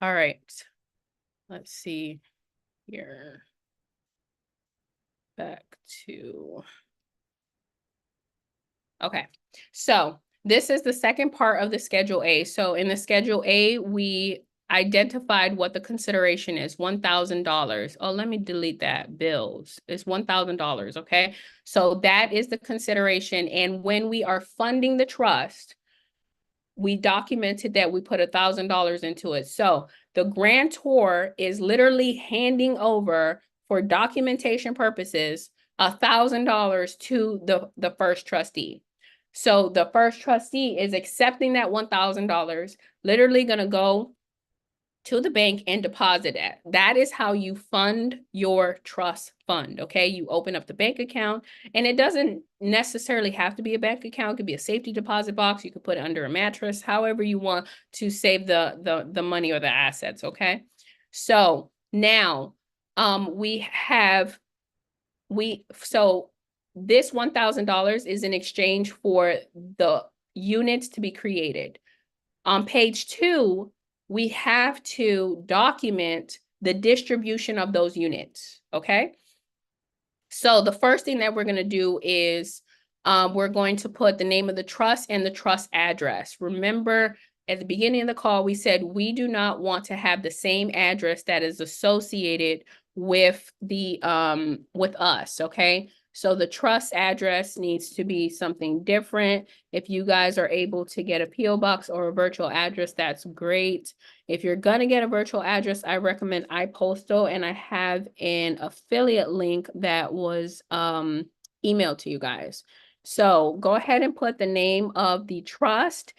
All right. Let's see here. Back to, okay. So this is the second part of the Schedule A. So in the Schedule A, we identified what the consideration is, $1,000. Oh, let me delete that. Bills. It's $1,000, okay? So that is the consideration. And when we are funding the trust, we documented that we put $1,000 into it. So the grantor is literally handing over, for documentation purposes, $1,000 to the first trustee. So the first trustee is accepting that $1,000, literally going to go to the bank and deposit it. That is how you fund your trust fund, okay? You open up the bank account, and it doesn't necessarily have to be a bank account. It could be a safety deposit box. You could put it under a mattress, however you want to save the money or the assets, okay? So now so this $1,000 is in exchange for the units to be created. On page 2, we have to document the distribution of those units, okay? So the first thing that we're going to do is we're going to put the name of the trust and the trust address. Remember, at the beginning of the call, we said we do not want to have the same address that is associated with with us, okay? So the trust address needs to be something different. If you guys are able to get a PO box or a virtual address, that's great. If you're gonna get a virtual address, I recommend iPostal, and I have an affiliate link that was emailed to you guys. So go ahead and put the name of the trust.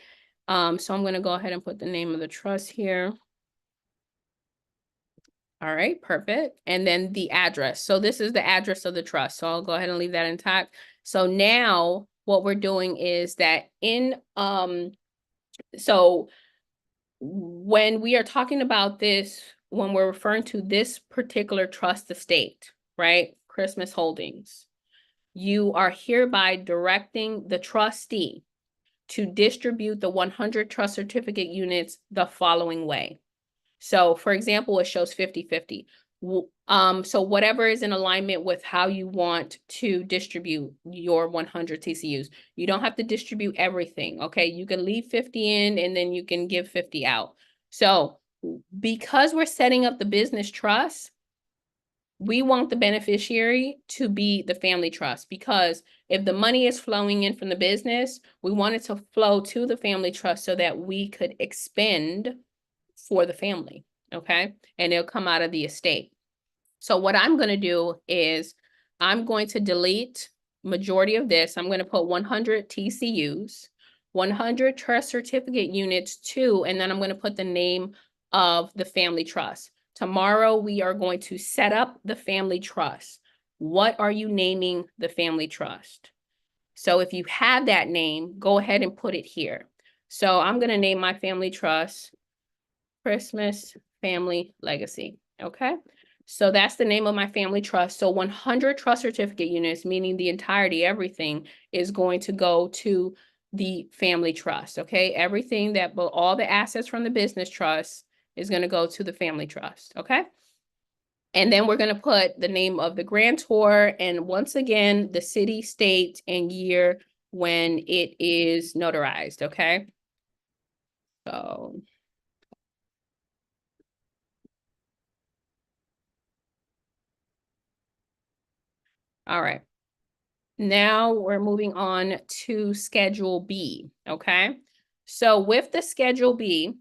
So I'm gonna go ahead and put the name of the trust here. All right, perfect. And then the address. So this is the address of the trust. So I'll go ahead and leave that intact. So now what we're doing is that so when we are talking about this, when we're referring to this particular trust estate, right? Christmas Holdings, you are hereby directing the trustee to distribute the 100 trust certificate units the following way. So for example, it shows 50-50. So whatever is in alignment with how you want to distribute your 100 TCUs. You don't have to distribute everything, okay? You can leave 50 in and then you can give 50 out. So because we're setting up the business trust, we want the beneficiary to be the family trust, because if the money is flowing in from the business, we want it to flow to the family trust so that we could expend for the family, okay? And it'll come out of the estate. So what I'm going to do is I'm going to delete majority of this. I'm going to put 100 TCUs, 100 trust certificate units too, and then I'm going to put the name of the family trust. Tomorrow, we are going to set up the family trust. What are you naming the family trust? So if you have that name, go ahead and put it here. So I'm going to name my family trust Christmas Family Legacy, okay? So that's the name of my family trust. So 100 trust certificate units, meaning the entirety, everything, is going to go to the family trust, okay? Everything that, all the assets from the business trust is going to go to the family trust, okay? And then we're going to put the name of the grantor, and once again, the city, state, and year when it is notarized, okay? So all right. Now we're moving on to Schedule B, okay? So with the Schedule B,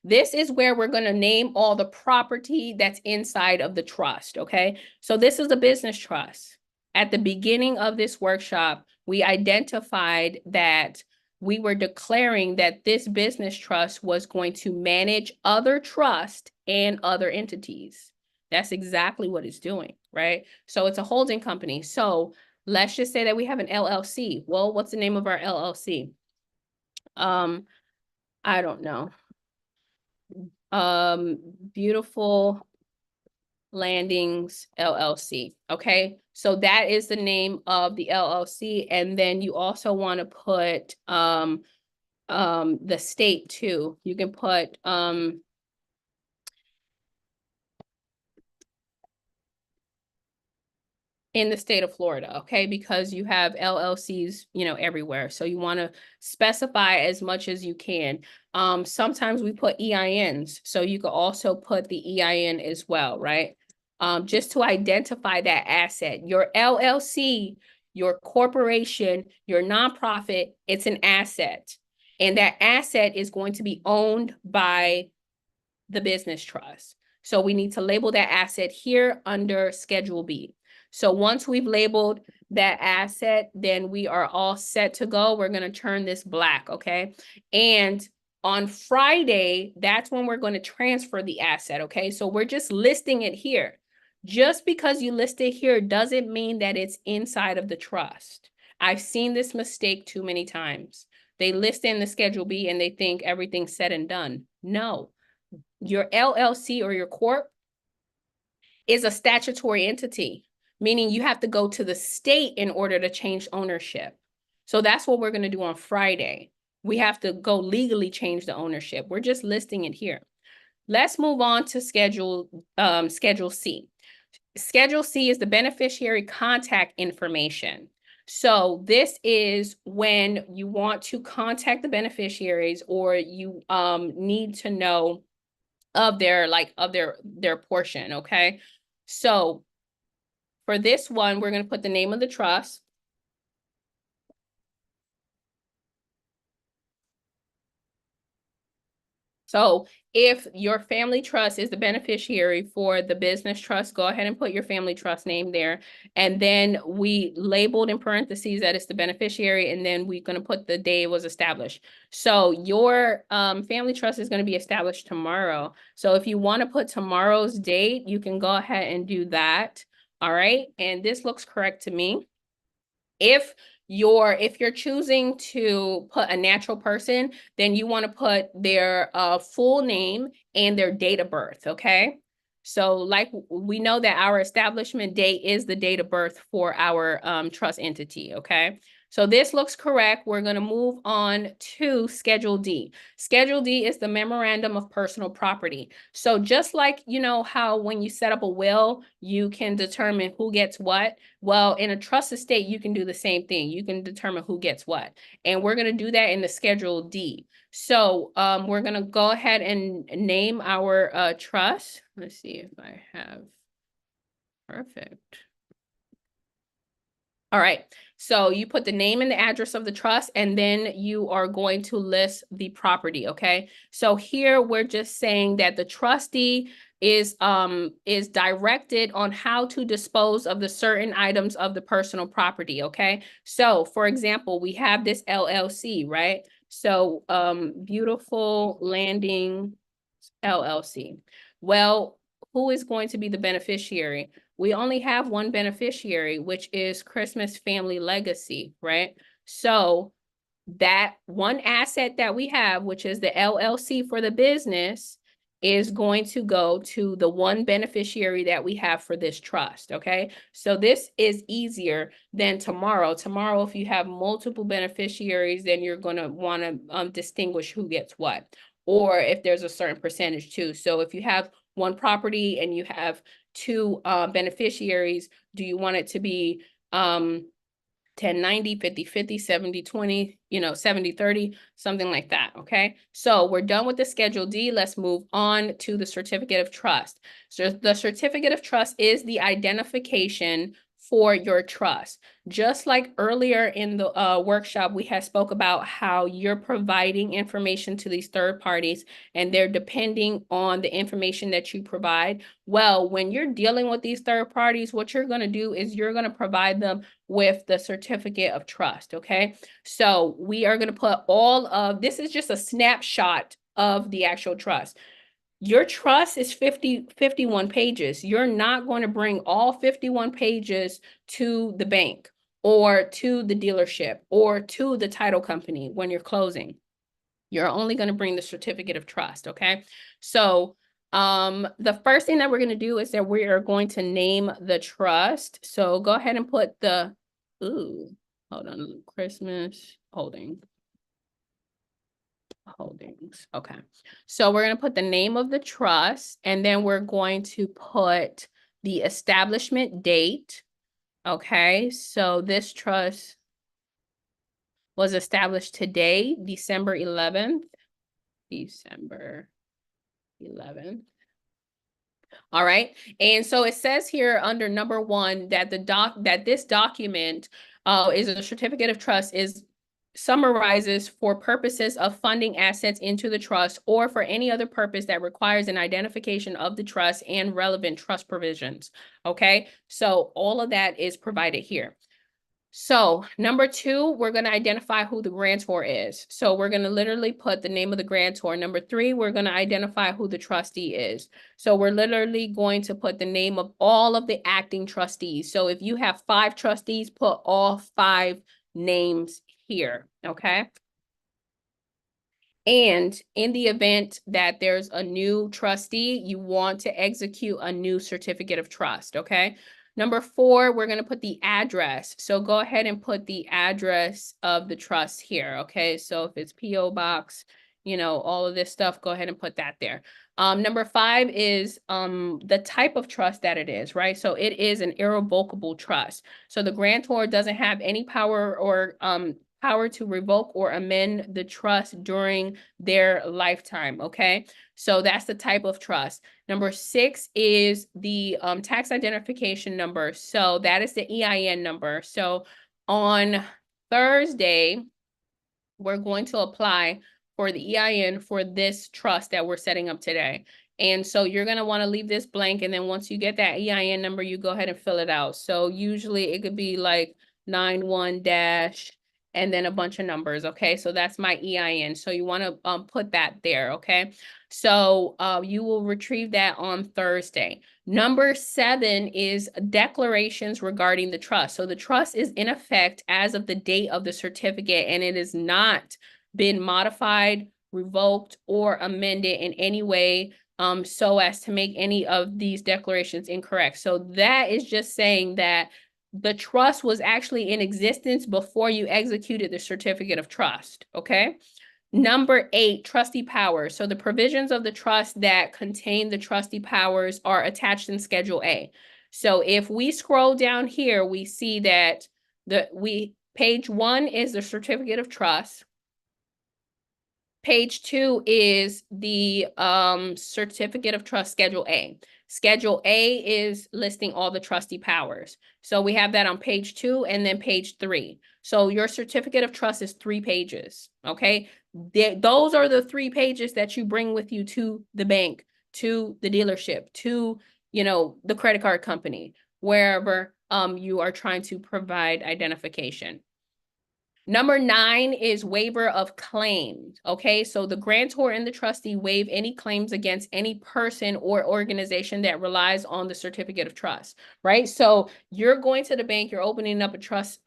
this is where we're going to name all the property that's inside of the trust, okay? So this is a business trust. At the beginning of this workshop, we identified that we were declaring that this business trust was going to manage other trusts and other entities. That's exactly what it's doing, right? So it's a holding company. So let's just say that we have an LLC. Well, what's the name of our LLC? I don't know. Beautiful Landings LLC. Okay, so that is the name of the LLC, and then you also want to put the state too. You can put in the state of Florida, okay? Because you have LLCs, you know, everywhere. So you want to specify as much as you can. Sometimes we put EINs, so you could also put the EIN as well, right? Just to identify that asset. Your LLC, your corporation, your nonprofit, it's an asset. And that asset is going to be owned by the business trust. So we need to label that asset here under Schedule B. So once we've labeled that asset, then we are all set to go. We're going to turn this black, okay? And on Friday, that's when we're going to transfer the asset, okay? So we're just listing it here. Just because you list it here doesn't mean that it's inside of the trust. I've seen this mistake too many times. They list in the Schedule B and they think everything's said and done. No. Your LLC or your corp is a statutory entity, meaning you have to go to the state in order to change ownership. So that's what we're going to do on Friday. We have to go legally change the ownership. We're just listing it here. Let's move on to Schedule C. Schedule C is the beneficiary contact information. So this is when you want to contact the beneficiaries or you need to know of their portion, okay? So for this one, we're going to put the name of the trust. So if your family trust is the beneficiary for the business trust, go ahead and put your family trust name there. And then we labeled in parentheses that it's the beneficiary, and then we're going to put the day it was established. So your family trust is going to be established tomorrow. So if you want to put tomorrow's date, you can go ahead and do that. All right. And this looks correct to me. If you're choosing to put a natural person, then you want to put their full name and their date of birth, okay? So like we know that our establishment date is the date of birth for our trust entity, okay? So this looks correct. We're going to move on to Schedule D. Schedule D is the memorandum of personal property. So just like, you know, how when you set up a will, you can determine who gets what. Well, in a trust estate, you can do the same thing. You can determine who gets what. And we're going to do that in the Schedule D. So we're going to go ahead and name our trust. Let's see if I have. Perfect. All right. So you put the name and the address of the trust, and then you are going to list the property, okay? So here we're just saying that the trustee is directed on how to dispose of the certain items of the personal property, okay? So for example, we have this LLC, right? So Beautiful Landing LLC. Well, who is going to be the beneficiary? We only have one beneficiary, which is Christmas Family Legacy, right? So that one asset that we have, which is the LLC for the business, is going to go to the one beneficiary that we have for this trust, okay? So this is easier than tomorrow. Tomorrow, if you have multiple beneficiaries, then you're going to want to distinguish who gets what, or if there's a certain percentage too. So if you have one property and you have two beneficiaries, do you want it to be 10-90, 50-50, 70-20, 70-30, something like that, okay? So we're done with the Schedule D. Let's move on to the Certificate of Trust. So the Certificate of Trust is the identification for your trust. Just like earlier in the workshop, we had spoke about how you're providing information to these third parties and they're depending on the information that you provide. Well, when you're dealing with these third parties, what you're going to do is you're going to provide them with the Certificate of Trust, okay? So we are going to put this is just a snapshot of the actual trust. Your trust is 51 pages. You're not going to bring all 51 pages to the bank or to the dealership or to the title company when you're closing. You're only going to bring the Certificate of Trust, okay? So the first thing that we're going to do is that we are going to name the trust. So go ahead and put hold on, Christmas Holdings. Okay. So we're going to put the name of the trust, and then we're going to put the establishment date. Okay, so this trust was established today, December 11th. December 11th. All right. And so it says here under number 1 that this document is a certificate of trust is summarizes for purposes of funding assets into the trust or for any other purpose that requires an identification of the trust and relevant trust provisions. Okay. So all of that is provided here. So number 2, we're going to identify who the grantor is. So we're going to literally put the name of the grantor. Number 3, we're going to identify who the trustee is. So we're literally going to put the name of all of the acting trustees. So if you have 5 trustees, put all 5 names here, okay? And in the event that there's a new trustee, you want to execute a new certificate of trust, okay? Number 4, we're going to put the address. So go ahead and put the address of the trust here, okay? So if it's P.O. Box, you know, all of this stuff, go ahead and put that there. Number 5 is the type of trust that it is, right? So it is an irrevocable trust. So the grantor doesn't have any power or power to revoke or amend the trust during their lifetime, okay? So that's the type of trust. Number 6 is the tax identification number. So that is the EIN number. So on Thursday, we're going to apply for the EIN for this trust that we're setting up today. And so you're going to want to leave this blank. And then once you get that EIN number, you go ahead and fill it out. So usually it could be like 91 dash and then a bunch of numbers. Okay, so that's my EIN. So you want to put that there. Okay, so you will retrieve that on Thursday. Number 7 is declarations regarding the trust. So the trust is in effect as of the date of the certificate, and it has not been modified, revoked, or amended in any way so as to make any of these declarations incorrect. So that is just saying that the trust was actually in existence before you executed the certificate of trust, okay? Number 8, trustee powers. So the provisions of the trust that contain the trustee powers are attached in Schedule A. So if we scroll down here, we see that page 1 is the certificate of trust. Page 2 is the certificate of trust, Schedule A. Schedule A is listing all the trustee powers. So we have that on page 2 and then page 3. So your certificate of trust is 3 pages, okay? Those are the 3 pages that you bring with you to the bank, to the dealership, to, you know, the credit card company, wherever you are trying to provide identification. Number 9 is waiver of claims, okay? So the grantor and the trustee waive any claims against any person or organization that relies on the certificate of trust, right? So you're going to the bank, you're opening up a trust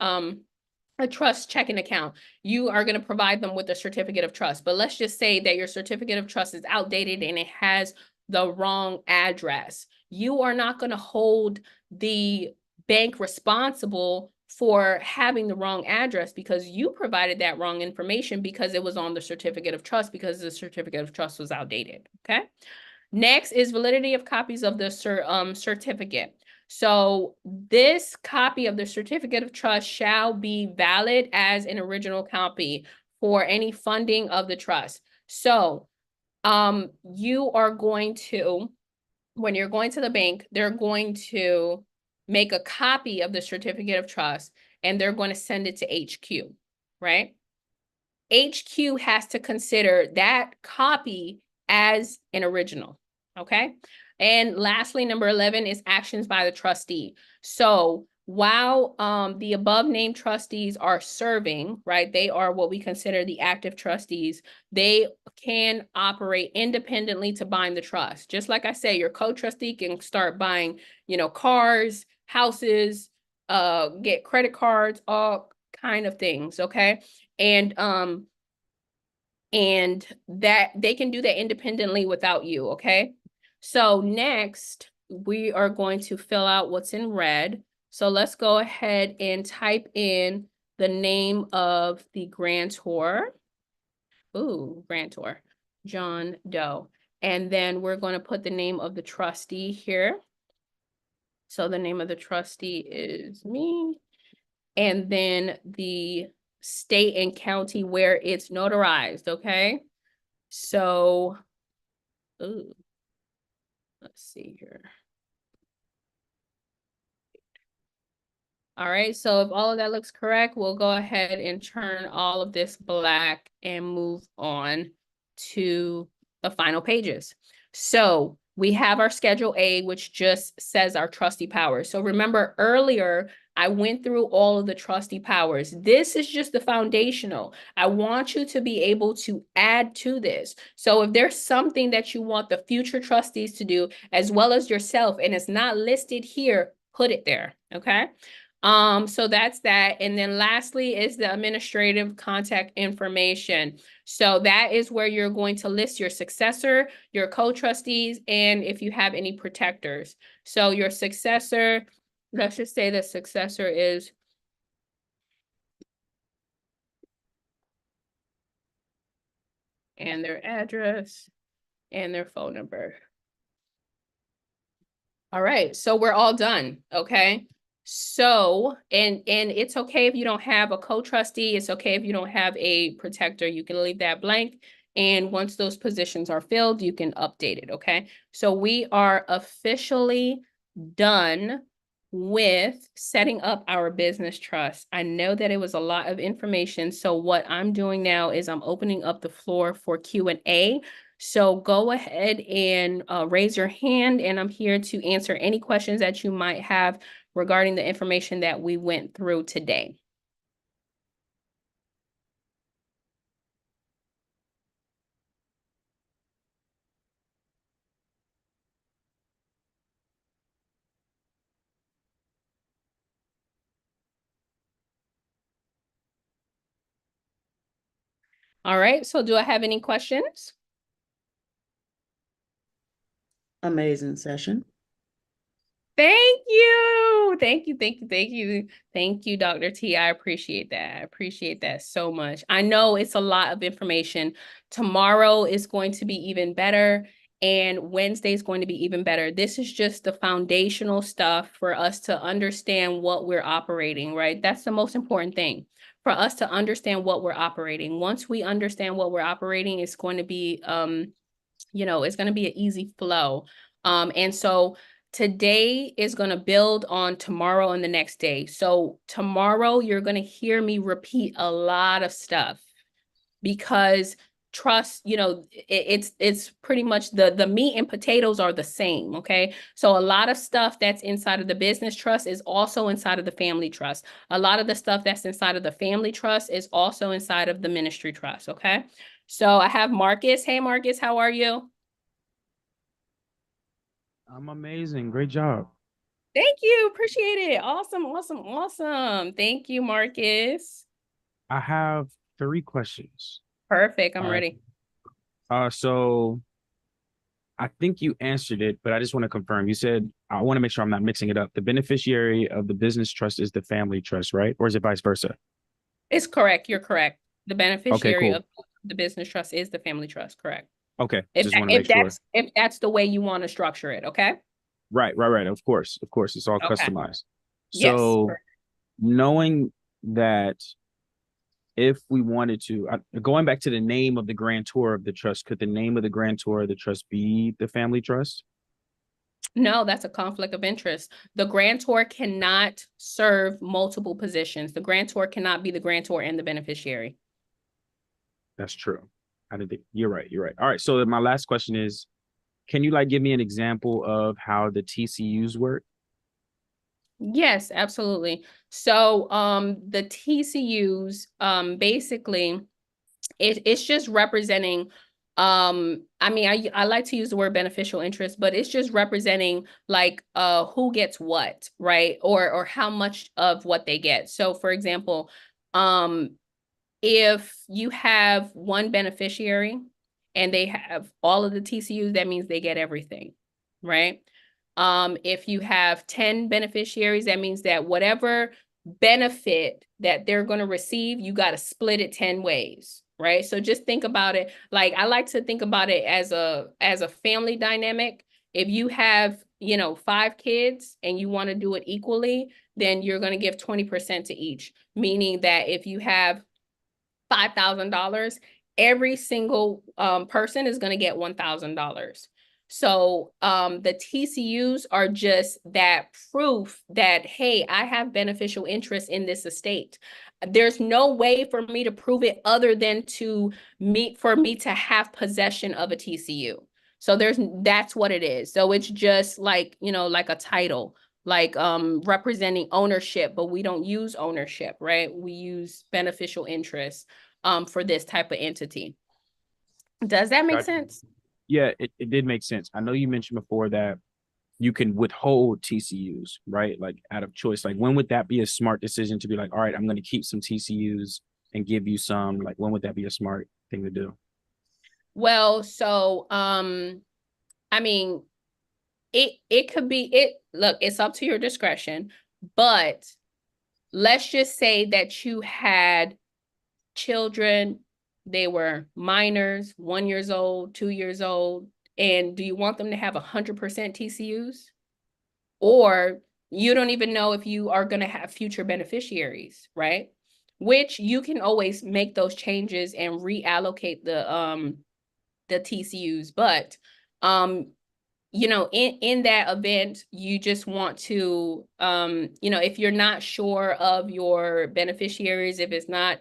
checking account. You are going to provide them with a certificate of trust. But let's just say that your certificate of trust is outdated and it has the wrong address. You are not going to hold the bank responsible for having the wrong address because you provided that wrong information because it was on the certificate of trust because the certificate of trust was outdated, okay? Next is validity of copies of the certificate. So this copy of the certificate of trust shall be valid as an original copy for any funding of the trust. So you are going to, when you're going to the bank, they're going to make a copy of the certificate of trust and they're going to send it to HQ, right? HQ has to consider that copy as an original, okay? And lastly, number 11 is actions by the trustee. So while the above named trustees are serving, right, they are what we consider the active trustees, they can operate independently to bind the trust. Just like I say, your co-trustee can start buying, you know, cars, houses, get credit cards, all kind of things, okay? And that they can do that independently without you, okay? So next, we are going to fill out what's in red. So let's go ahead and type in the name of the grantor. Ooh, grantor, John Doe. And then we're going to put the name of the trustee here. So the name of the trustee is me. And then the state and county where it's notarized, okay? So, ooh, let's see here. All right, so if all of that looks correct, we'll go ahead and turn all of this black and move on to the final pages. So we have our Schedule A, which just says our trustee powers. So remember earlier, I went through all of the trustee powers. This is just the foundational. I want you to be able to add to this. So if there's something that you want the future trustees to do, as well as yourself, and it's not listed here, put it there, okay? So that's that. And then lastly is the administrative contact information. So that is where you're going to list your successor, your co-trustees, and if you have any protectors. So your successor, let's just say the successor is and their address and their phone number. All right, so we're all done, okay? So, and it's okay if you don't have a co-trustee, it's okay if you don't have a protector, you can leave that blank. And once those positions are filled, you can update it, okay? So we are officially done with setting up our business trust. I know that it was a lot of information, so what I'm doing now is I'm opening up the floor for Q&A. So go ahead and raise your hand, and I'm here to answer any questions that you might have regarding the information that we went through today. All right, so do I have any questions? Amazing session. Thank you. Thank you. Thank you. Thank you. Thank you, Dr. T. I appreciate that. I appreciate that so much. I know it's a lot of information. Tomorrow is going to be even better, and Wednesday is going to be even better. This is just the foundational stuff for us to understand what we're operating, right? That's the most important thing for us to understand what we're operating. Once we understand what we're operating, it's going to be, it's going to be an easy flow. And so today is going to build on tomorrow and the next day. So tomorrow you're going to hear me repeat a lot of stuff because trust, it's pretty much the meat and potatoes are the same, okay? So a lot of stuff that's inside of the business trust is also inside of the family trust. A lot of the stuff that's inside of the family trust is also inside of the ministry trust, okay? So I have Marcus. Hey, Marcus, how are you? I'm amazing. Great job. Thank you. Appreciate it. Awesome, awesome, awesome. Thank you, Marcus. I have three questions. Perfect. I'm All right. ready. So I think you answered it, but I just want to confirm. You said, I want to make sure I'm not mixing it up. The beneficiary of the business trust is the family trust, right? Or is it vice versa? It's correct. You're correct. The Okay, beneficiary cool. of the business trust is the family trust. Correct. Okay. If Just want to if make sure. that's the way you want to structure it. Okay. Right, right, right. Of course. Of course. It's all Okay. customized. Yes. So knowing that if we wanted to, going back to the name of the grantor of the trust, could the name of the grantor of the trust be the family trust? No, that's a conflict of interest. The grantor cannot serve multiple positions. The grantor cannot be the grantor and the beneficiary. That's true. I didn't think you're right. You're right. All right. So my last question is, can you like give me an example of how the TCUs work? Yes, absolutely. So the TCUs basically it's just representing I mean I like to use the word beneficial interest, but it's just representing like who gets what, right? Or how much of what they get. So for example, um if you have one beneficiary and they have all of the TCUs, that means they get everything, right? If you have 10 beneficiaries, that means that whatever benefit that they're going to receive, you got to split it 10 ways, right? So just think about it. Like I like to think about it as a family dynamic. If you have, 5 kids and you want to do it equally, then you're going to give 20% to each, meaning that if you have $5,000, every single person is going to get $1,000. So the TCUs are just that proof that, hey, I have beneficial interest in this estate. There's no way for me to prove it other than for me to have possession of a TCU. So that's what it is. So it's just like, like a title, like representing ownership, but we don't use ownership, right? We use beneficial interest for this type of entity. Does that make Gotcha. sense? Yeah, it did make sense. I know you mentioned before that you can withhold TCUs, right? Like out of choice. Like when would that be a smart decision to be like, all right, I'm going to keep some TCUs and give you some? Like when would that be a smart thing to do? Well, so I mean, it could be look, it's up to your discretion, but let's just say that you had children, they were minors, 1 years old, 2 years old, and do you want them to have 100% TCUs? Or you don't even know if you are going to have future beneficiaries, right? Which you can always make those changes and reallocate the TCUs, but in that event, you just want to, if you're not sure of your beneficiaries, if it's not,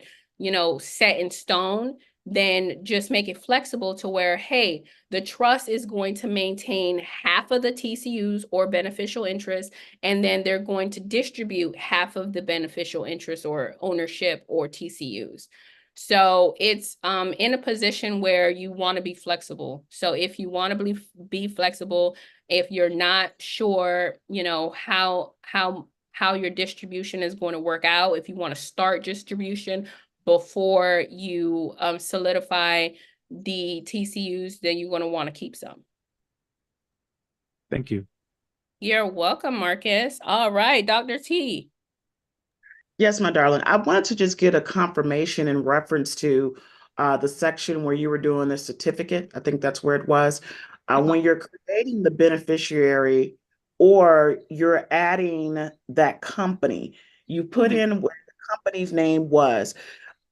set in stone, then just make it flexible to where, hey, the trust is going to maintain half of the TCUs or beneficial interest, and then they're going to distribute half of the beneficial interest or ownership or TCUs. So it's in a position where you want to be flexible. So if you want to be flexible, if you're not sure, how your distribution is going to work out, if you want to start distribution before you solidify the TCUs, then you're going to want to keep some. Thank you. You're welcome, Marcus. All right, Dr. T. Yes, my darling. I wanted to just get a confirmation in reference to the section where you were doing the certificate. I think that's where it was. When you're creating the beneficiary or you're adding that company, you put Mhm. in where the company's name was.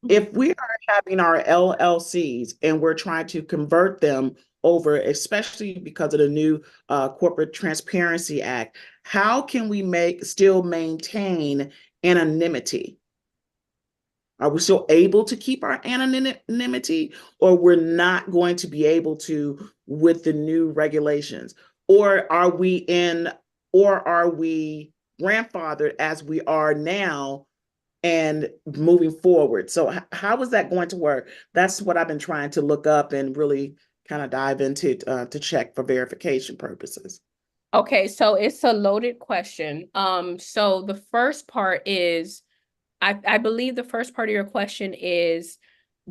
Mhm. If we are having our LLCs and we're trying to convert them over, especially because of the new Corporate Transparency Act, how can we still maintain anonymity? Are we still able to keep our anonymity, or we're not going to be able to with the new regulations? Or are we grandfathered as we are now and moving forward? So how is that going to work? That's what I've been trying to look up and really kind of dive into to check for verification purposes. Okay, so it's a loaded question. So the first part is, I believe the first part of your question is,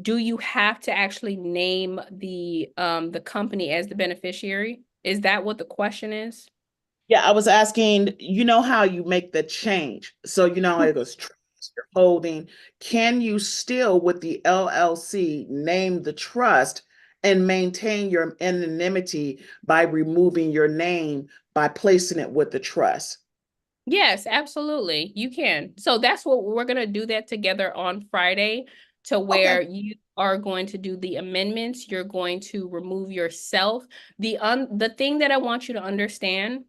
do you have to actually name the company as the beneficiary? Is that what the question is? Yeah, I was asking, you know how you make the change. So, it goes trust, you're holding. Can you still, with the LLC, name the trust and maintain your anonymity by removing your name by placing it with the trust? Yes, absolutely. You can. So that's what we're going to do that together on Friday, to Okay. where you are going to do the amendments. You're going to remove yourself. The thing that I want you to understand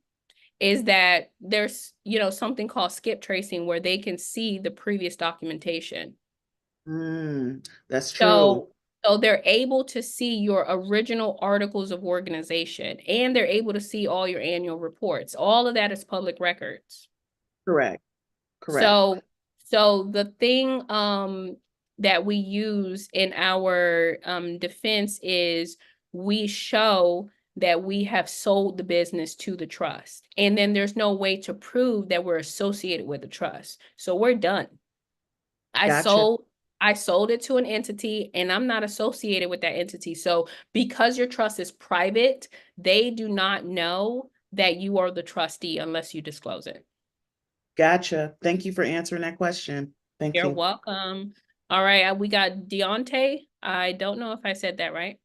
is that there's, something called skip tracing where they can see the previous documentation. That's true. So they're able to see your original articles of organization, and they're able to see all your annual reports. All of that is public records. Correct. Correct. So so the thing that we use in our defense is we show that we have sold the business to the trust. And then there's no way to prove that we're associated with the trust. So we're done. I Gotcha. sold I sold it to an entity and I'm not associated with that entity. So because your trust is private, they do not know that you are the trustee unless you disclose it. Gotcha. Thank you for answering that question. Thank You're you. welcome. All right, we got Deontay. I don't know if I said that right.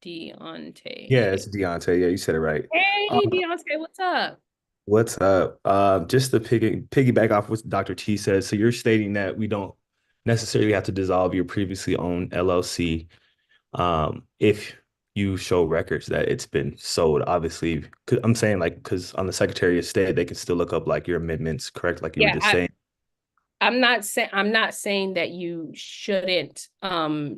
Deontay. Yeah, it's Deontay. Yeah, you said it right. Hey, Um, Deontay, what's up? what's up? Just to piggyback off what Dr. T said. So you're stating that we don't necessarily have to dissolve your previously owned LLC if you show records that it's been sold. Obviously, I'm saying like because on the Secretary of State they can still look up like your amendments, correct? Like you were just Yeah, saying. I'm not saying that you shouldn't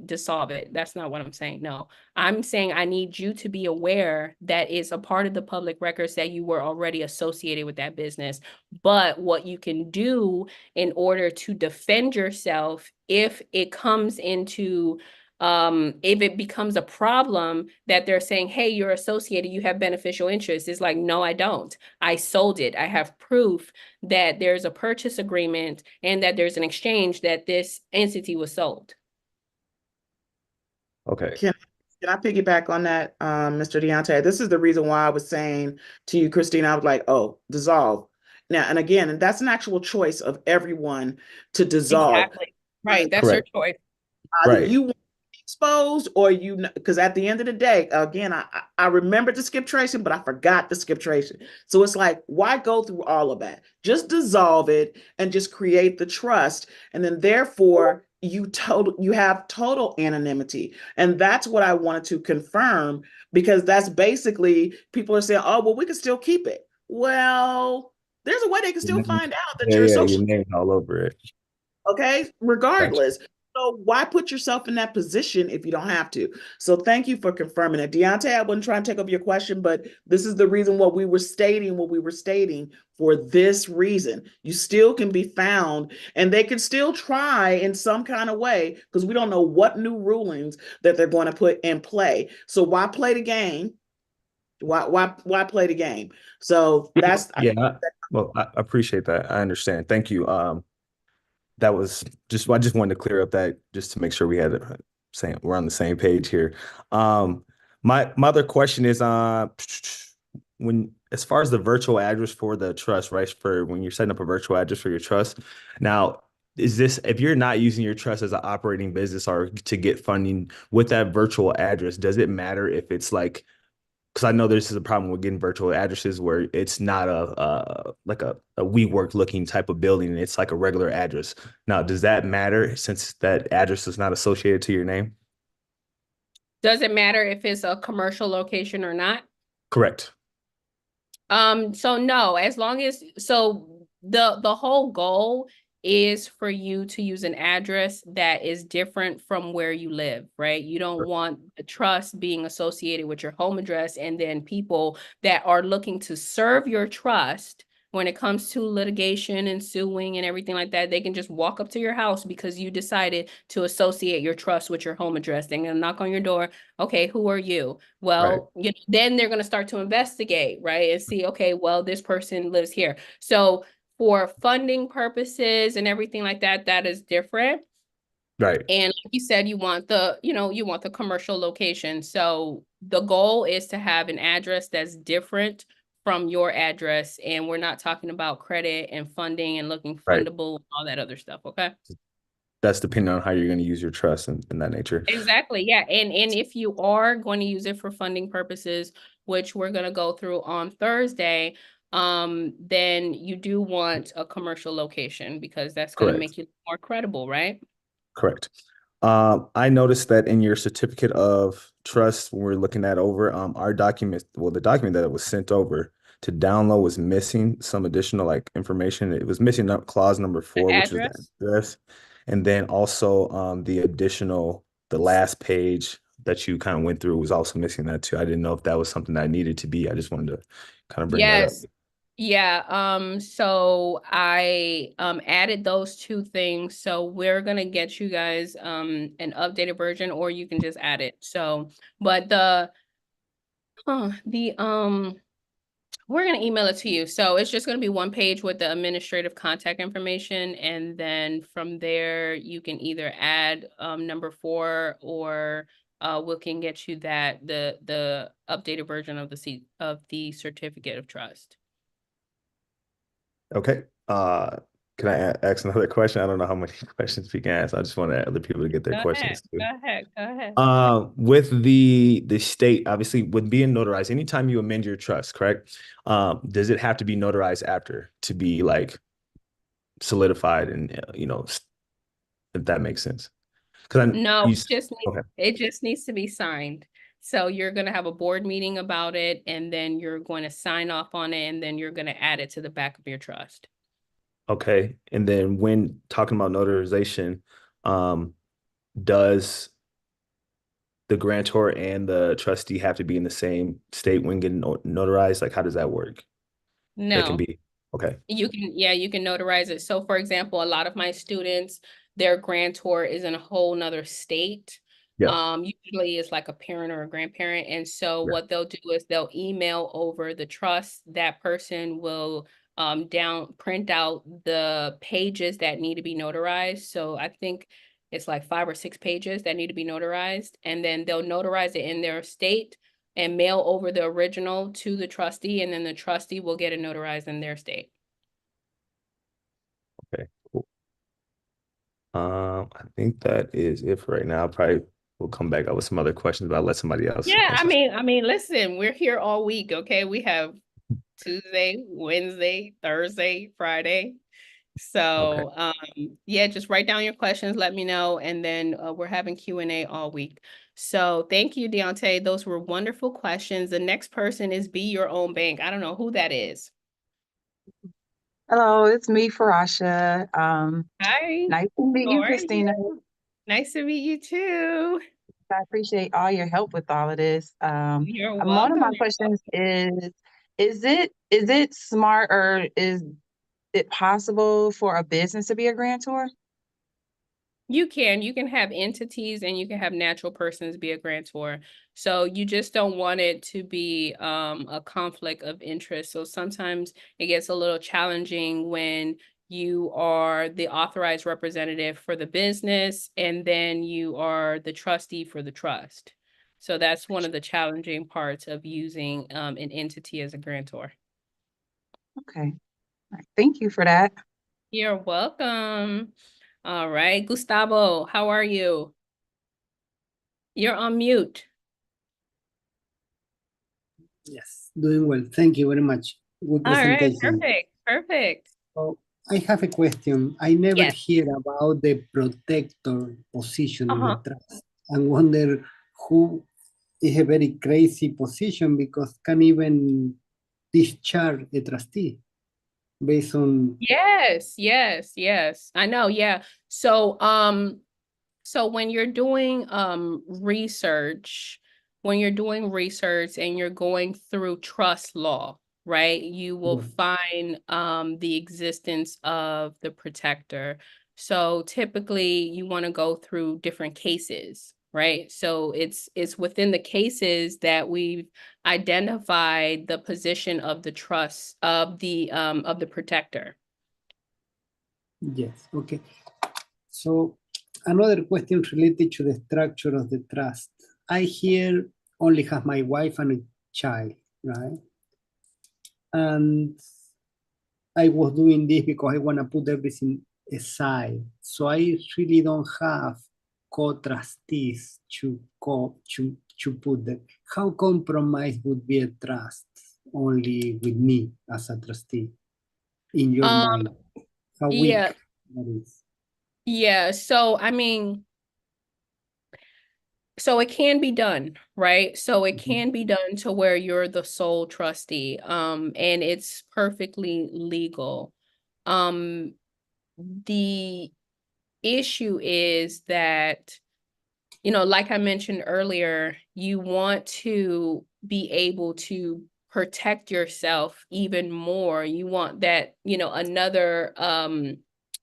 dissolve it. That's not what I'm saying. No. I'm saying I need you to be aware that it's a part of the public records that you were already associated with that business. But what you can do in order to defend yourself if it comes into if it becomes a problem that they're saying, hey, you're associated, you have beneficial interest. It's like, no, I don't. I sold it. I have proof that there's a purchase agreement and that there's an exchange that this entity was sold. Okay. Can can I piggyback on that, Mr. Deontay? This is the reason why I was saying to you, Christine, I was like, oh, dissolve. Now, and again, and that's an actual choice of everyone to dissolve. Exactly. Right. That's your Correct. choice. Either Right. you want to be exposed or you, because at the end of the day, again, I remembered the skip tracing, but I forgot the skip tracing. So it's like, why go through all of that? Just dissolve it and just create the trust, and then therefore you have total anonymity, and that's what I wanted to confirm, because that's basically people are saying, oh, well, we can still keep it. Well, there's a way they can still find out that Yeah, you're yeah, your social. name's all over it. Okay, Gotcha. regardless. So why put yourself in that position if you don't have to? So thank you for confirming it. Deontay, I wasn't trying to take up your question, but this is the reason what we were stating for this reason. You still can be found, and they can still try in some kind of way, because we don't know what new rulings that they're going to put in play. So why play the game? Why play the game? So that's Yeah. Well, I appreciate that. I understand. Thank you. That was just I just wanted to clear up that just to make sure we had saying we're on the same page here. My other question is when as far as the virtual address for the trust, right? For when you're setting up a virtual address for your trust. Now, is this if you're not using your trust as an operating business or to get funding with that virtual address, does it matter if it's like because I know this is a problem with getting virtual addresses where it's not like a WeWork looking type of building and it's like a regular address. Now, does that matter since that address is not associated to your name? Does it matter if it's a commercial location or not? Correct. So no, as long as the whole goal is for you to use an address that is different from where you live, right? You don't want the trust being associated with your home address, and then people that are looking to serve your trust when it comes to litigation and suing and everything like that, they can just walk up to your house because you decided to associate your trust with your home address. They're gonna knock on your door. Okay, who are you? Right. Well, then they're going to start to investigate, right? And see, okay, well, this person lives here. So for funding purposes and everything like that, that is different. Right. And like you said, you want the commercial location. So the goal is to have an address that's different from your address. And we're not talking about credit and funding and looking Right. fundable and all that other stuff. Okay. That's depending on how you're going to use your trust and that nature. Exactly. Yeah. And if you are going to use it for funding purposes, which we're going to go through on Thursday, then you do want a commercial location because that's going to Correct. make you more credible, right? Correct. I noticed that in your certificate of trust, when we're looking at over our document, well, the document that it was sent over to download was missing some additional like information. It was missing clause number The 4, which was the address. address, and then also the last page that you kind of went through was also missing that too. I didn't know if that was something that needed to be. I just wanted to kind of bring that up. Yes. Yeah, so I added those two things. So we're gonna get you guys an updated version, or you can just add it. So, but the we're going to email it to you. So it's just going to be one page with the administrative contact information. And then from there, you can either add number 4, or we can get you the updated version of the certificate of trust. Okay. can I ask another question? I don't know how many questions we can ask. I just want other people to get their Go ahead, questions too. go ahead, go ahead. With the state, obviously, with being notarized, anytime you amend your trust, correct? Does it have to be notarized after to be like solidified and if that makes sense? Because No, okay, it just needs to be signed. So you're gonna have a board meeting about it, and then you're going to sign off on it, and then you're gonna add it to the back of your trust. okay. And then when talking about notarization, does the grantor and the trustee have to be in the same state when getting notarized? Like, how does that work? They can No. be okay. You can notarize it. So for example, a lot of my students, their grantor is in a whole nother state. Yeah, Usually it's like a parent or a grandparent. And so yeah. what they'll do is they'll email over the trust. That person will print out the pages that need to be notarized. So I think it's like 5 or 6 pages that need to be notarized. And then they'll notarize it in their state and mail over the original to the trustee, and then the trustee will get it notarized in their state. Okay, cool. I think that is it for right now. I probably will come back up with some other questions, but I'll let somebody else Yeah, answer. listen, we're here all week, okay? We have Tuesday, Wednesday, Thursday, Friday. Okay. So, yeah, just write down your questions, let me know, and then we're having Q&A all week. So thank you, Deontay. Those were wonderful questions. The next person is Be Your Own Bank. I don't know who that is. Hello, it's me, Farasha. Hi, Nice to meet how you, are Christina. you? Nice to meet you too. I appreciate all your help with all of this. You're One of welcome. my questions is it smart or is it possible for a business to be a grantor? You can have entities and you can have natural persons be a grantor. So you just don't want it to be a conflict of interest. So sometimes it gets a little challenging when you are the authorized representative for the business and then you are the trustee for the trust. So that's one of the challenging parts of using an entity as a grantor. Okay. All right. Thank you for that. You're welcome. All right, Gustavo, how are you? You're on mute. Yes, doing well. Thank you very much. Good All right, presentation. perfect, perfect. So I have a question. I never Yes. hear about the protector position in the Uh-huh. trust and wonder who is a very crazy position because can even discharge a trustee based on Yes, yes, yes. I know, yeah. So when you're doing research, when you're doing research and you're going through trust law, right? You will yeah, find the existence of the protector. So typically you want to go through different cases, right? So it's within the cases that we've identified the position of the trust of the protector. yes, okay. So another question related to the structure of the trust. I here only have my wife and a child, right? And I was doing this because I want to put everything aside. So I really don't have co-trustees to put that. How compromise would be a trust only with me as a trustee in your Um, mind? How yeah, weak that is? yeah. So I mean, so it can be done, right? So it Mhm. can be done to where you're the sole trustee, and it's perfectly legal. Um, the issue is that, like I mentioned earlier, you want to be able to protect yourself even more. You want that,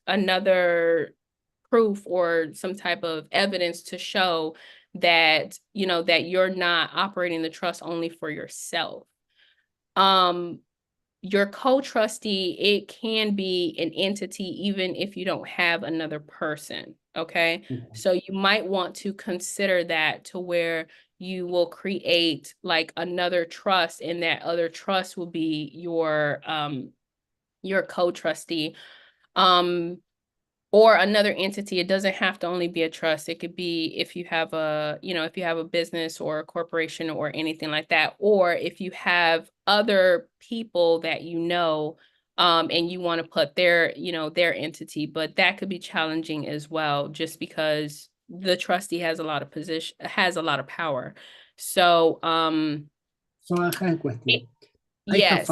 another proof or some type of evidence to show that, that you're not operating the trust only for yourself. Um, your co-trustee, it can be an entity even if you don't have another person, okay? Mhm. So you might want to consider that to where you will create like another trust, and that other trust will be your co-trustee. Or another entity. It doesn't have to only be a trust. It could be if you have a, if you have a business or a corporation or anything like that, or if you have other people that and you want to put their, their entity, but that could be challenging as well, just because the trustee has a lot of power. So, So I have a question. yes.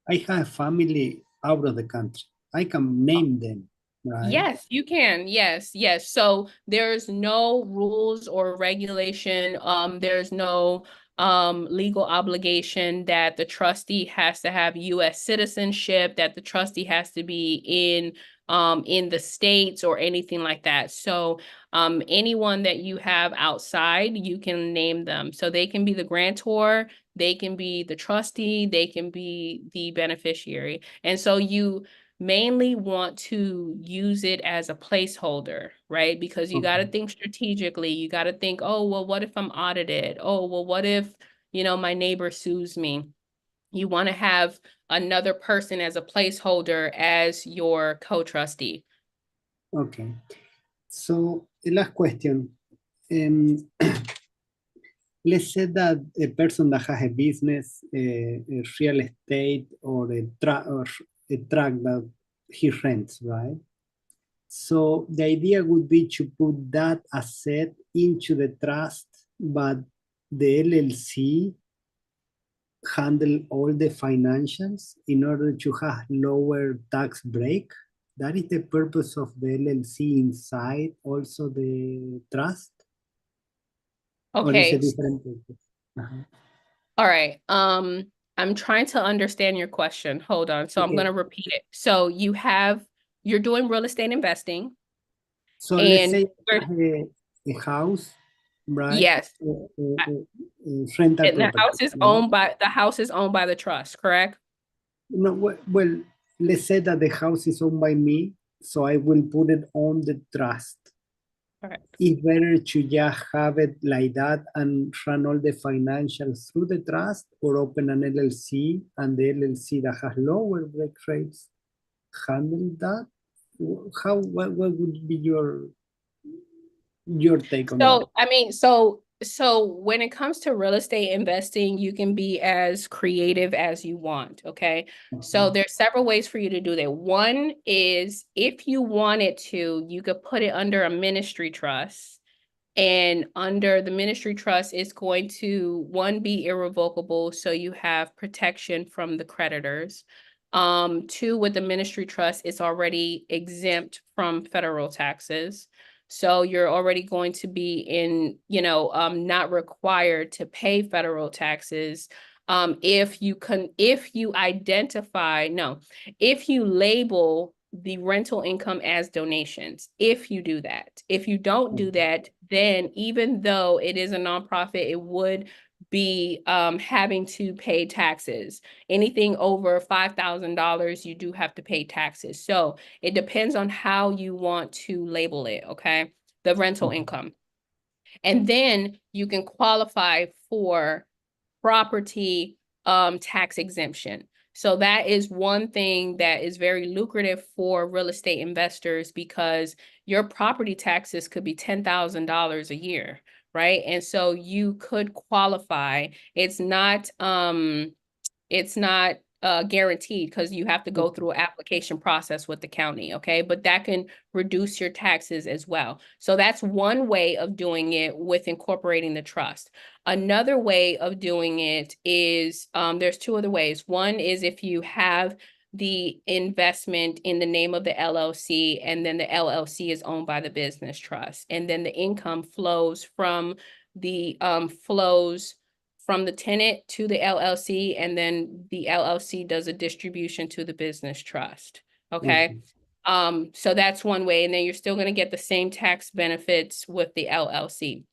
I have family out of the country. I can name them, right? Yes, you can. Yes, yes. So there's no rules or regulation. There's no legal obligation that the trustee has to have US citizenship, that the trustee has to be in the States or anything like that. So anyone that you have outside, you can name them. So they can be the grantor, they can be the trustee, they can be the beneficiary. And so you mainly want to use it as a placeholder, right? Because you got to think strategically. You got to think, oh, well, what if I'm audited? Oh, well, what if, my neighbor sues me? You want to have another person as a placeholder as your co-trustee. Okay. So the last question. Um, let's say that a person that has a business, a real estate, or a truck that he rents, right? So the idea would be to put that asset into the trust, but the LLC handle all the financials in order to have lower tax break. That is the purpose of the LLC inside also the trust. Or is Okay. a different purpose? All right. I'm trying to understand your question. Hold on. So I'm Okay. going to repeat it. So you're doing real estate investing. So let's And say a house, right? yes, Rental and property. the house is owned by the trust, correct? No, well, let's say that the house is owned by me, so I will put it on the trust. Correct. It's better to just have it like that and run all the financials through the trust, or open an LLC, and the LLC that has lower break rates handle that. What would be your take on that? So, I mean, so when it comes to real estate investing, you can be as creative as you want, okay? So there's several ways for you to do that. One is if you wanted to, you could put it under a ministry trust. And under the ministry trust, it's going to, one, be irrevocable, so you have protection from the creditors. Two, with the ministry trust, it's already exempt from federal taxes. So you're already going to be not required to pay federal taxes. If you label the rental income as donations, if you do that. If you don't do that, then even though it is a nonprofit, it would be having to pay taxes. Anything over $5,000, you do have to pay taxes. So it depends on how you want to label it, okay? The rental income. And then you can qualify for property tax exemption. So that is one thing that is very lucrative for real estate investors, because your property taxes could be $10,000 a year, right? And so you could qualify. It's not guaranteed, because you have to go through an application process with the county, okay? But that can reduce your taxes as well. So that's one way of doing it with incorporating the trust. Another way of doing it is, there's two other ways. One is if you have the investment in the name of the LLC, and then the LLC is owned by the business trust, and then the income flows from the tenant to the LLC, and then the LLC does a distribution to the business trust. Okay. So that's one way. And then you're still going to get the same tax benefits with the LLC.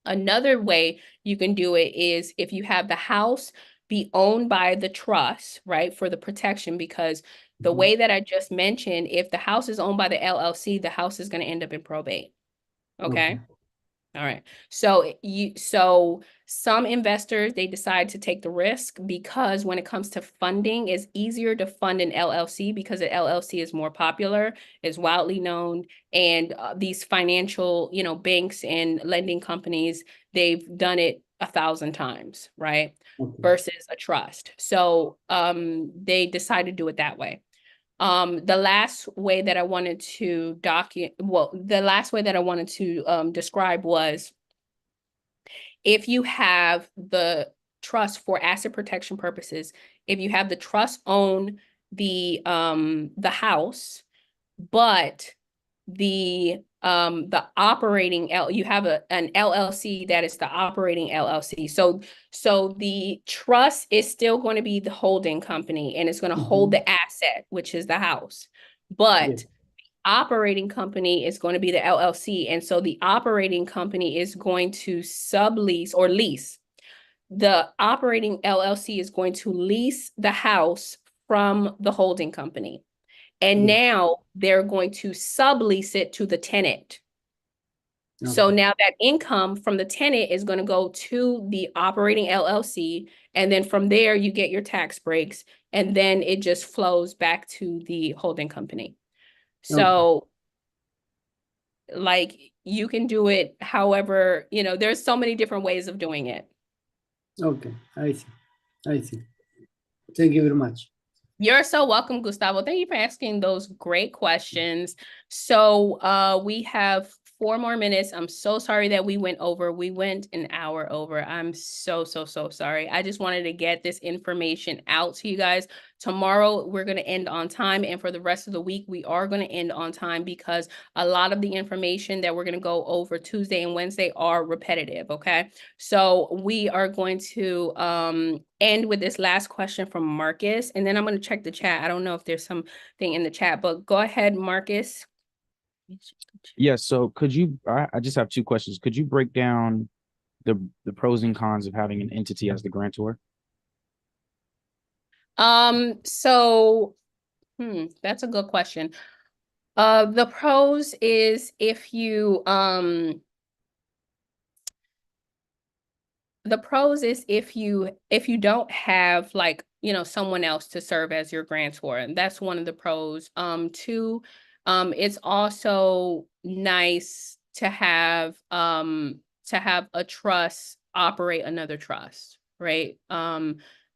Another way you can do it is if you have the house be owned by the trust, right, for the protection, because the way that I just mentioned, if the house is owned by the LLC, the house is going to end up in probate. Okay. All right. So some investors, they decide to take the risk because when it comes to funding, it's easier to fund an LLC because an LLC is more popular, is widely known, and these financial, banks and lending companies, they've done it 1,000 times, right? Okay. Versus a trust. So they decide to do it that way. The last way that I wanted to describe was if you have the trust for asset protection purposes, if you have the trust own the house, but the operating you have an LLC that is the operating LLC. So the trust is still going to be the holding company and it's going to hold the asset, which is the house. But Yes. operating company is going to be the LLC. And so the operating company is going to sublease or lease. The operating LLC is going to lease the house from the holding company. And Yes. now they're going to sublease it to the tenant. So Okay. now that income from the tenant is going to go to the operating LLC. And then from there, you get your tax breaks. And then it just flows back to the holding company. So like you can do it however, there's so many different ways of doing it. Okay, I see. I see. Thank you very much. You're so welcome, Gustavo. Thank you for asking those great questions. So we have 4 more minutes. I'm so sorry that we went over. We went an hour over. I'm so sorry. I just wanted to get this information out to you guys. Tomorrow, we're going to end on time. And for the rest of the week, we are going to end on time because a lot of the information that we're going to go over Tuesday and Wednesday are repetitive, okay? So we are going to end with this last question from Marcus, and then I'm going to check the chat. I don't know if there's something in the chat, but go ahead, Marcus. Yeah, so could you, I just have 2 questions. Could you break down the pros and cons of having an entity as the grantor? So that's a good question. The pros is if you don't have like, someone else to serve as your grantor, and that's one of the pros. 2, it's also nice to have a trust operate another trust, right?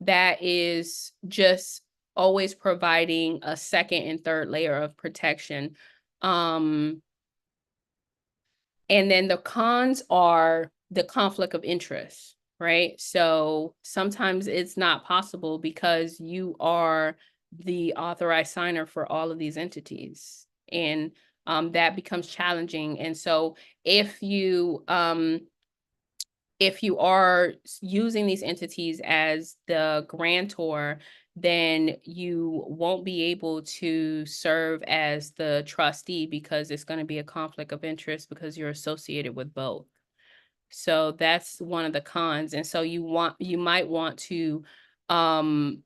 That is just always providing a second and third layer of protection. And then the cons are the conflict of interest, right? So sometimes it's not possible because you are the authorized signer for all of these entities. And that becomes challenging. And so if you are using these entities as the grantor, then you won't be able to serve as the trustee because it's going to be a conflict of interest because you're associated with both. So that's one of the cons. And so you might want to, on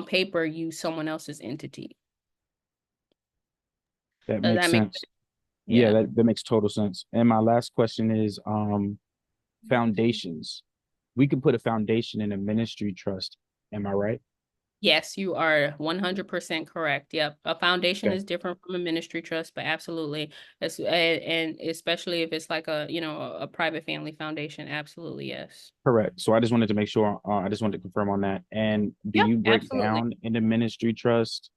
paper, use someone else's entity. That Does makes that make sense. sense? Yeah, that makes total sense. And my last question is foundations. We could put a foundation in a ministry trust. Am I right? Yes, you are 100% correct. Yep. A foundation Okay. is different from a ministry trust, but absolutely. And especially if it's like a private family foundation. Absolutely, yes. Correct. So I just wanted to make sure, I just wanted to confirm on that. And do Yep, you break absolutely. down in the ministry trust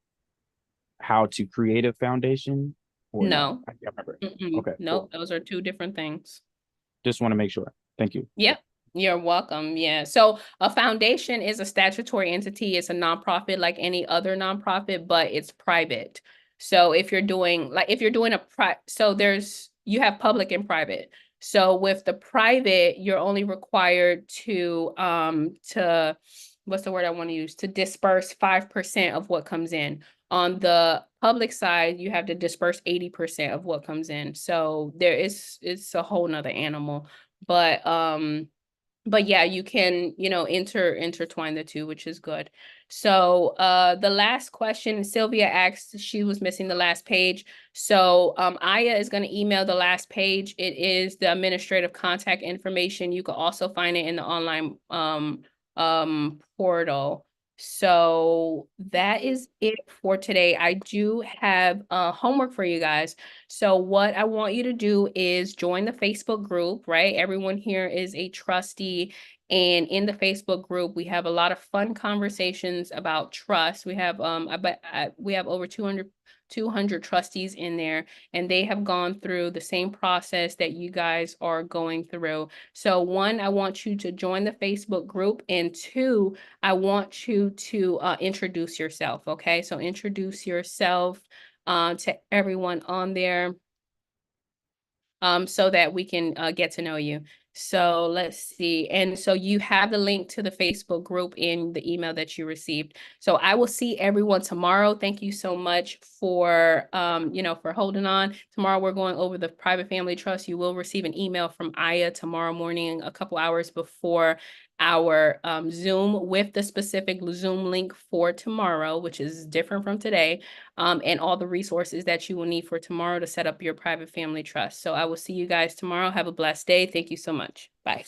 how to create a foundation or no? No. I can't remember. Mm-mm. Okay, No, cool. those are 2 different things. Just want to make sure. Thank you. Yep. You're welcome. Yeah. So a foundation is a statutory entity. It's a nonprofit like any other nonprofit, but it's private. So if you're doing you have public and private. So with the private, you're only required to what's the word I want to use? To disperse 5% of what comes in. On the public side, you have to disperse 80% of what comes in. So it's a whole nother animal. But yeah, you can, intertwine the 2, which is good. So the last question, Sylvia asked, she was missing the last page. So Aya is going to email the last page. It is the administrative contact information. You can also find it in the online portal. So that is it for today. I do have homework for you guys. So what I want you to do is join the Facebook group, right? Everyone here is a trustee. And in the Facebook group, we have a lot of fun conversations about trust. We have we have over 200 trustees in there, and they have gone through the same process that you guys are going through. So one, I want you to join the Facebook group, and two, I want you to introduce yourself. Okay, so introduce yourself to everyone on there so that we can get to know you. So let's see. And so you have the link to the Facebook group in the email that you received. So I will see everyone tomorrow. Thank you so much for, for holding on. Tomorrow we're going over the private family trust. You will receive an email from Aya tomorrow morning, a couple hours before our Zoom with the specific Zoom link for tomorrow, which is different from today, and all the resources that you will need for tomorrow to set up your private family trust. So I will see you guys tomorrow. Have a blessed day. Thank you so much. Bye.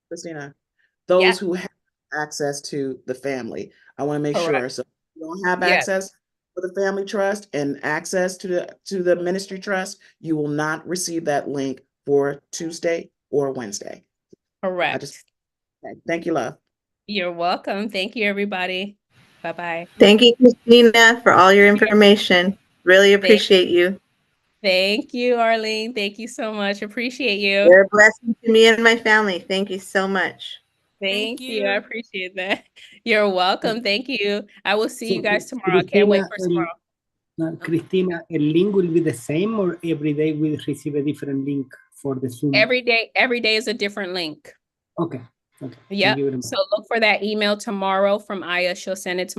Christina, Yeah. those who have access to the family, I want to make Correct. sure. So if you don't have Yes. access to the family trust and access to the ministry trust, you will not receive that link for Tuesday or Wednesday. Correct. Okay. Thank you, love. You're welcome. Thank you, everybody. Bye-bye. Thank you, Christina, for all your information. Really appreciate you. Thank you, Arlene. Thank you so much. Appreciate you. You're a blessing to me and my family. Thank you so much. Thank you. I appreciate that. You're welcome. Thank you. I will see So, you guys tomorrow. I can't wait for tomorrow. Christina, a link will be the same, or every day we'll receive a different link for the Zoom? Every day is a different link. Okay. Okay. Yep. So look for that email tomorrow from Aya. She'll send it tomorrow.